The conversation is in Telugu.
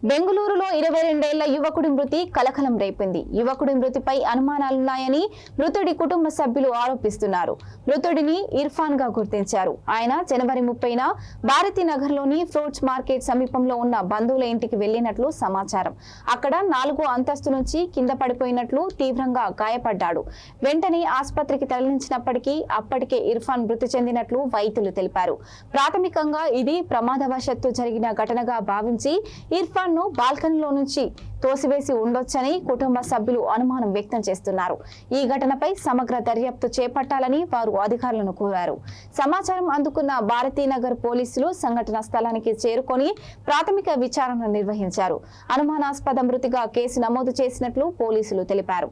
బెంగళూరులో 22 ఏళ్ల యువకుడి మృతి కలకలం రేపింది. యువకుడి మృతిపై అనుమానాలున్నాయని మృతుడి కుటుంబ సభ్యులు ఆరోపిస్తున్నారు. మృతుడిని ఇర్ఫాన్ గా గుర్తించారు. ఆయన జనవరి 30న భారతీనగర్లోని ఫ్రూట్స్ మార్కెట్ సమీపంలో ఉన్న బంధువుల ఇంటికి వెళ్లినట్లు సమాచారం. అక్కడ 4వ అంతస్తు నుంచి కింద పడిపోయినట్లు, తీవ్రంగా గాయపడ్డాడు. వెంటనే ఆసుపత్రికి తరలించినప్పటికీ అప్పటికే ఇర్ఫాన్ మృతి చెందినట్లు వైద్యులు తెలిపారు. ప్రాథమికంగా ఇది ప్రమాదవశాత్తు జరిగిన ఘటనగా భావించి ఇర్ఫాన్ బాల్కనీలో నుంచి తోసివేసి ఉండొచ్చని కుటుంబ సభ్యులు అనుమానం వ్యక్తం చేస్తున్నారు. ఈ ఘటనపై సమగ్ర దర్యాప్తు చేపట్టాలని వారు అధికారులను కోరారు. సమాచారం అందుకున్న భారతీనగర్ పోలీసులు సంఘటన స్థలానికి చేరుకొని ప్రాథమిక విచారణ నిర్వహించారు. అనుమానాస్పద మృతిగా కేసు నమోదు చేసినట్లు పోలీసులు తెలిపారు.